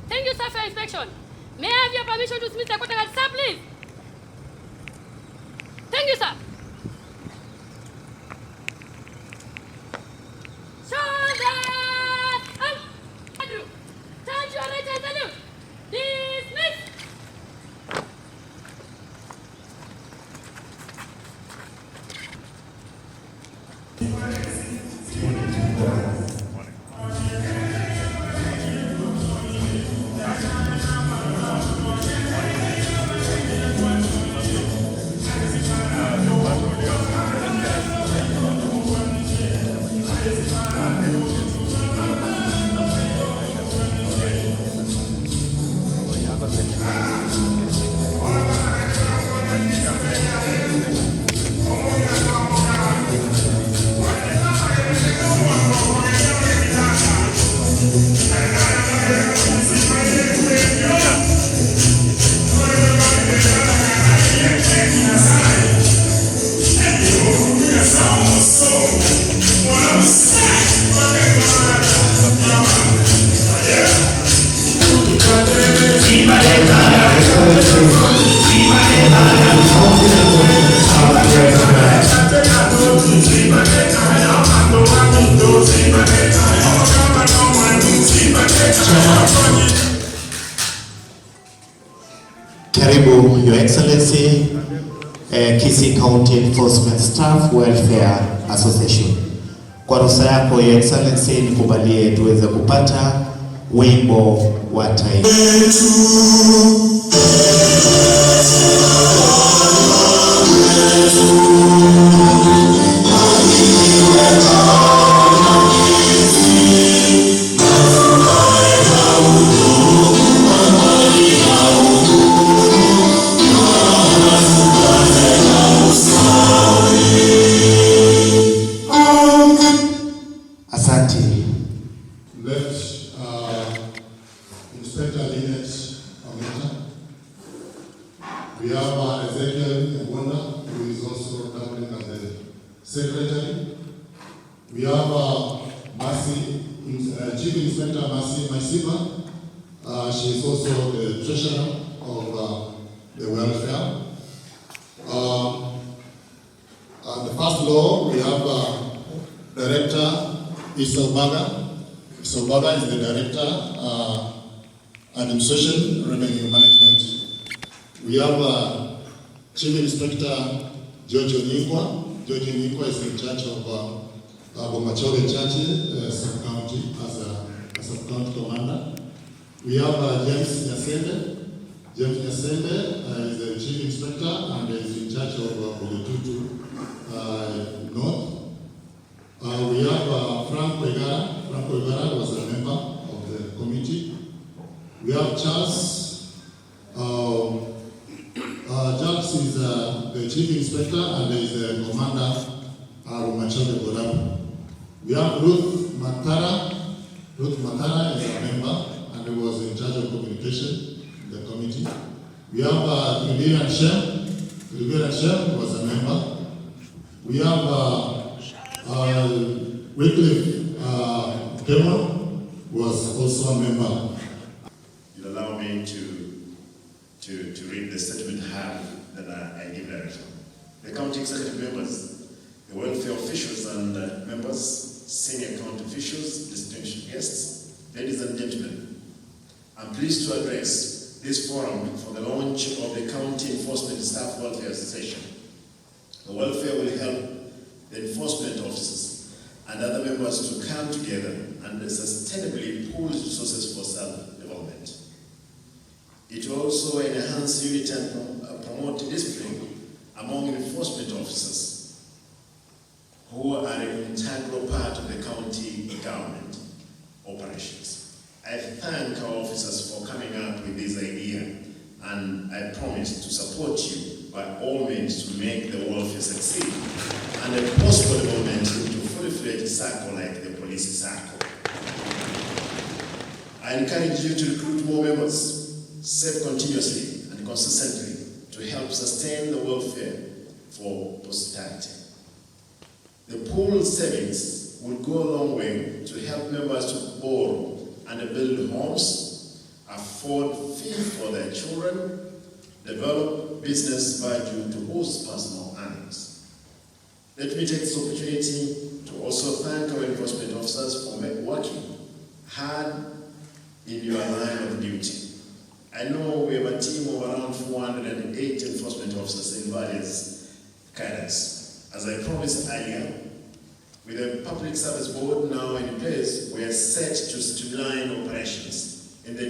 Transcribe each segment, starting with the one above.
Thank you, sir, for your inspection. May I have your permission to dismiss the court, sir, please? Thank you, sir. Shoulders up. Andrew, turn to your right and salute. Dismiss. Karibu, Your Excellency, Kisii County Enforcement Staff Welfare Association. Kwa ruhusa yako, Your Excellency, nikubalie tuweze kupata wimbo wa taifa. We have Ezekiel Wanda, who is also traveling as the secretary. We have Chief Inspector Mercy Maisiba. She is also the treasurer of the welfare. The first law, we have Director Isobaga. Isobaga is the Director Administration Revenue Management. We have Chief Inspector George Onyikwa. George Onyikwa is in charge of Bomachore Church sub-county as a sub-county commander. We have James Nyasende. James Nyasende is the Chief Inspector and is in charge of Bogotutu North. We have Frank Wegara. Frank Wegara was a member of the committee. We have Charles. Charles is the Chief Inspector and is the Commander We have Ruth Matara. Ruth Matara is a member and was in charge of communication in the committee. We have Vivian Shem. Vivian Shem was a member. We have Wycliffe Demon was also a member. You allow me to read the statement that I give direction. The county executive members, the welfare officials and members, senior county officials, distinguished guests, ladies and gentlemen, I'm pleased to address this forum for the launch of the County Enforcement Staff Welfare Association. The welfare will help the enforcement officers and other members to come together and sustainably pool resources for self-development. It will also enhance unity and promote discipline among enforcement officers who are an integral part of the county government operations. I thank our officers for coming up with this idea, and I promise to support you by all means to make the welfare succeed and a possible development into a fully fledged circle like the police circle. I encourage you to recruit more members, serve continuously and consistently to help sustain the welfare for posterity. The pooled savings will go a long way to help members to borrow and build homes, afford fees for their children, develop business value to boost personal earnings. Let me take this opportunity to also thank our enforcement officers for working hard in your line of duty. I know we have a team of around 408 enforcement officers in various cadres. As I promised earlier, with the Public Service Board now in place, we are set to streamline operations in the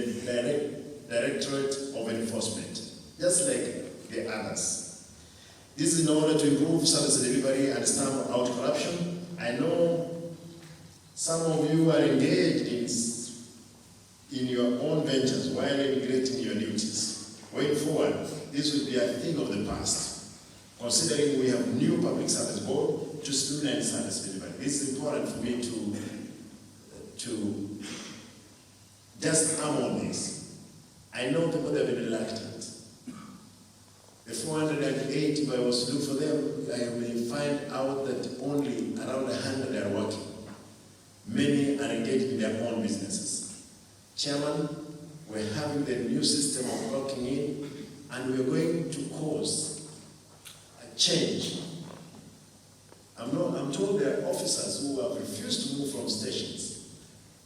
Directorate of Enforcement, just like the others. This is in order to improve service delivery and stamp out corruption. I know some of you are engaged in your own ventures while integrating your duties. Going forward, this will be a thing of the past, considering we have new Public Service Board to streamline service delivery. This is important for me to just arm on this. I know people have been reluctant. The 408, if I was to look for them, I may find out that only around 100 are working. Many are engaged in their own businesses. Chairman, we're having the new system of working in, and we're going to cause a change. I'm told there are officers who have refused to move from stations.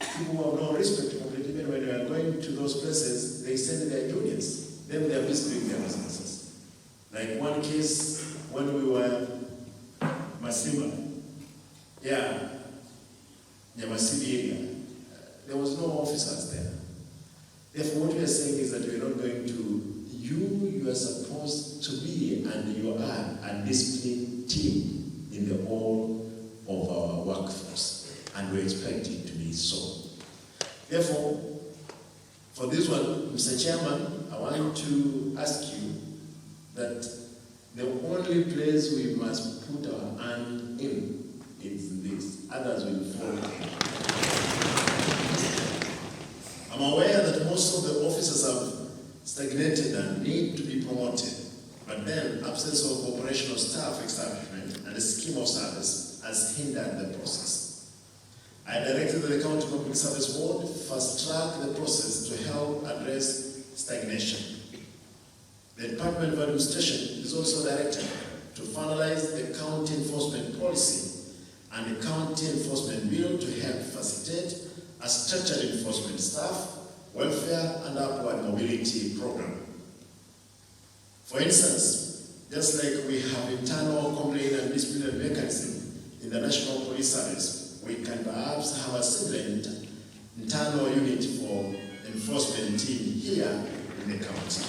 People who have no respect completely, even when they are going to those places, they send their juniors. Then they are busy doing their businesses. Like one case, when we were Masimba, Masibi area, there was no officers there. Therefore, what we are saying is that we are not going to, you are supposed to be, and you are a disciplined team in the whole of our workforce, and we expect it to be so. Therefore, for this one, Mr. Chairman, I want to ask you that the only place we must put our hand in is this. Others will follow. I'm aware that most of the officers have stagnated and need to be promoted, but then absence of operational staff establishment and a scheme of service has hindered the process. I directed the County Public Service Board to fast-track the process to help address stagnation. The Department of Administration is also directed to finalize the county enforcement policy and the county enforcement bill to help facilitate a structured enforcement staff, welfare, and upward mobility program. For instance, just like we have internal complaint and disciplinary mechanism in the National Police Service, we can perhaps have a similar internal unit for enforcement team here in the county.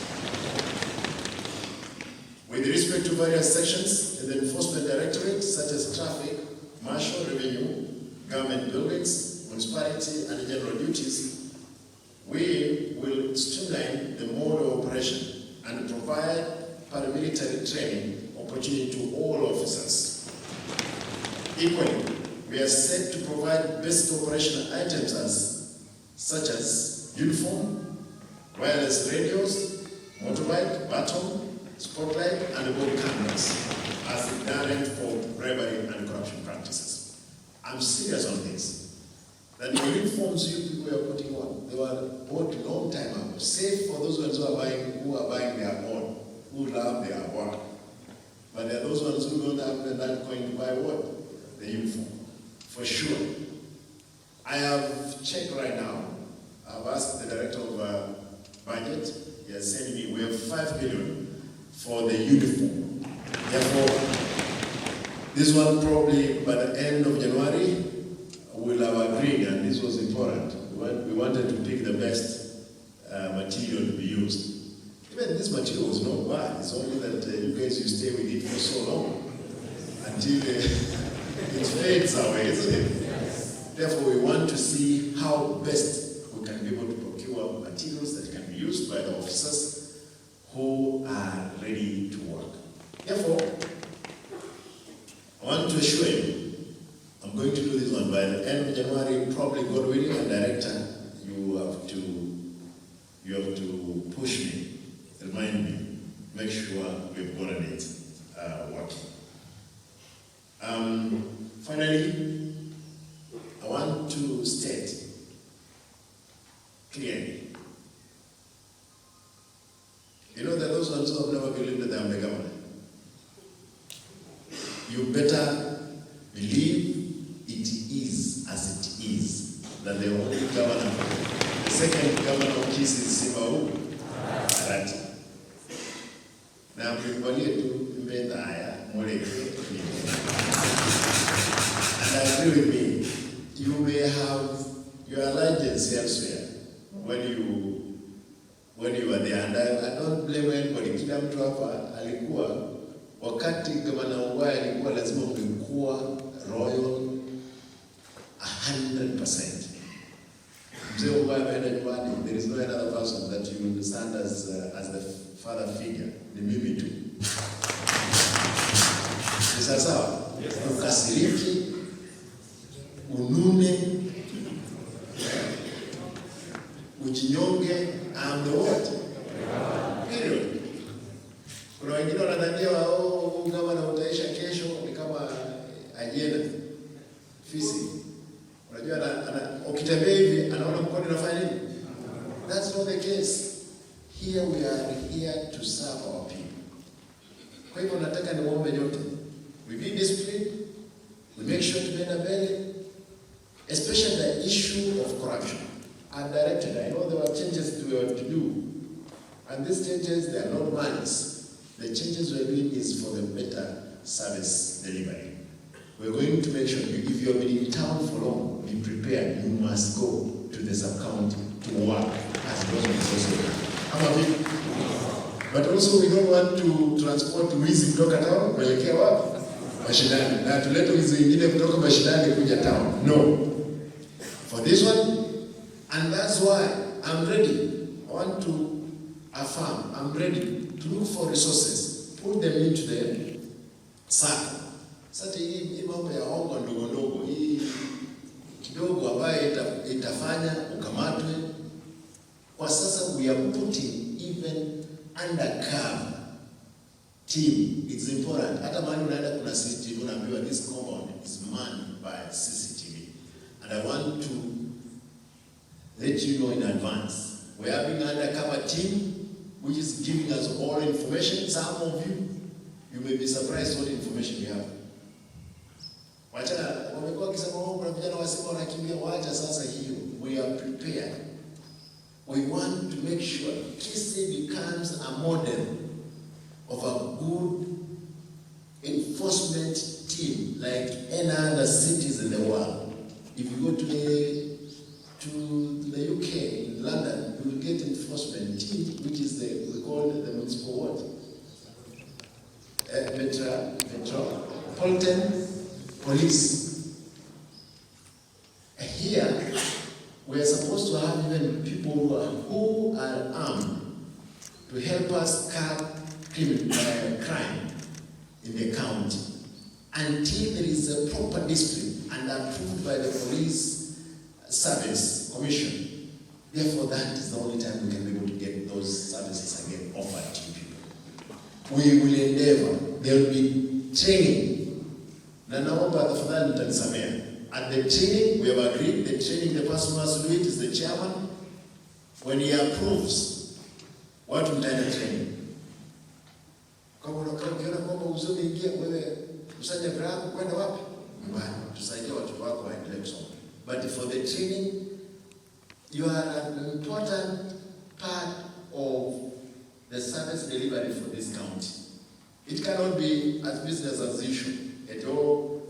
With respect to various sections in the Enforcement Directorate, such as traffic, martial, revenue, government buildings, municipality, and general duties, we will streamline the mode of operation and provide paramilitary training opportunity to all officers. Equally, We are set to provide basic operational items such as uniform, wireless radios, motorbike, baton, spotlight, and board cameras as a deterrent for bribery and corruption practices. I'm serious on this. That the uniforms you people are putting on, they were bought a long time ago, save for those ones who are buying their own, who love their work. But there are those ones who don't have that coin to buy what? The uniform. For sure. I have checked right now. I've asked the director of budget. He has sent me, we have 5 million for the uniform. Therefore, this one probably by the end of January, we'll have agreed, and this was important. We wanted to pick the best material to be used. Even this material was not bad. It's only that you guys, you stay with it for so long until it fades away, isn't it? Yes. Therefore, we want to see how best we can be able to procure materials that can be used by the officers who are ready to work. Therefore, I want to assure you, I'm going to do this one by the end of January, probably God willing, and director, you have to push me, remind me, make sure we've gotten it working. Finally, I want to state clearly, you know that those ones who have never believed that they are the government, you better believe it is as it is, that the only governor, the second governor of Kisii County, na mlikubalie tu mbenda haya mwelekeo. And I agree with me, you may have your allegiance elsewhere when you are there, and I don't blame anybody. Kila mtu hapa alikuwa, wakati gavana Ongwae alikuwa lazima mlikuwa royal 100%. Mzee Ongwae ameenda nyumbani, there is no another person that you understand as the father figure. Ni mimi tu. Ni sawa? Ukasiriki, unume, ujinyonge, I'm the what? Period. Kuna wengine wanadhania kama na utaisha kesho ni kama ajenda. Fisi. Unajua ukitembea hivi anaona mkono unafanya nini? That's not the case. Here we are here to serve our people. Kwa hivyo nataka niwaombe nyote. We be disciplined. We make sure to bend belly. Especially the issue of corruption. I'm directed. I know there were changes we were to do. And these changes, they are not malice. The changes we're doing is for the better service delivery. We're going to make sure if you have been in town for long, be prepared. You must go to the sub-county to work as much as possible. But also we don't want to transport wizi kutoka town kuelekea wapi? Mashinani. Na tulete wizi wengine kutoka mashinani kuja town. No. For this one, and that's why I'm ready. I want to affirm, I'm ready to look for resources, put them into the circle. Sasa hii mambo ya hongo ndogo hii kidogo ambayo itafanya ukamatwe. Kwa sasa we are putting even undercover team. It's important. Hata mahali unaenda kuna CCTV, unaambiwa this compound is manned by CCTV. And I want to let you know in advance. We are having an undercover team which is giving us all information. Some of you may be surprised what information we have. Wacha wamekuwa kisema kuna vijana wasema wanakimbia, wacha sasa hiyo. We are prepared. We want to make sure Kisii becomes a model of a good enforcement team like any other cities in the world. If you go to the UK, in London, you will get enforcement team, which is we call it the municipal what? Metropolitan Police. Here, we are supposed to have even people who are armed to help us curb crime in the county until there is a proper discipline. and approved by the Police Service Commission. Therefore, that is the only time we can be able to get those services again offered to people. We will endeavor. There will be training. Na naomba tafadhali mtanisamea. At the training, we have agreed the training, the person who has to do it is the chairman. When he approves, watu mtaenda training. Kama unakiona kwamba usome ingia wewe usanye gramu kwenda wapi? Mbali. Tusaidie watu wako waendelee kusoma. But for the training, you are an important part of the service delivery for this county. It cannot be as business as usual at all,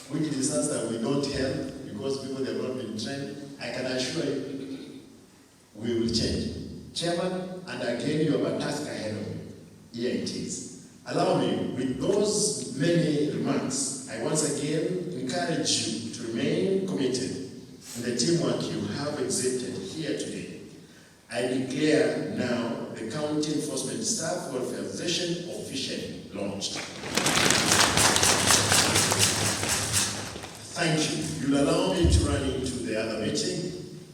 which is that we don't help because people have not been trained. I can assure you, we will change. Chairman, and again you have a task ahead of you. Here it is. Allow me, with those many remarks, I once again encourage you to remain committed in the teamwork you have exhibited here today. I declare now the County Enforcement Staff Welfare Session officially launched. Thank you. You'll allow me to run into the other meeting.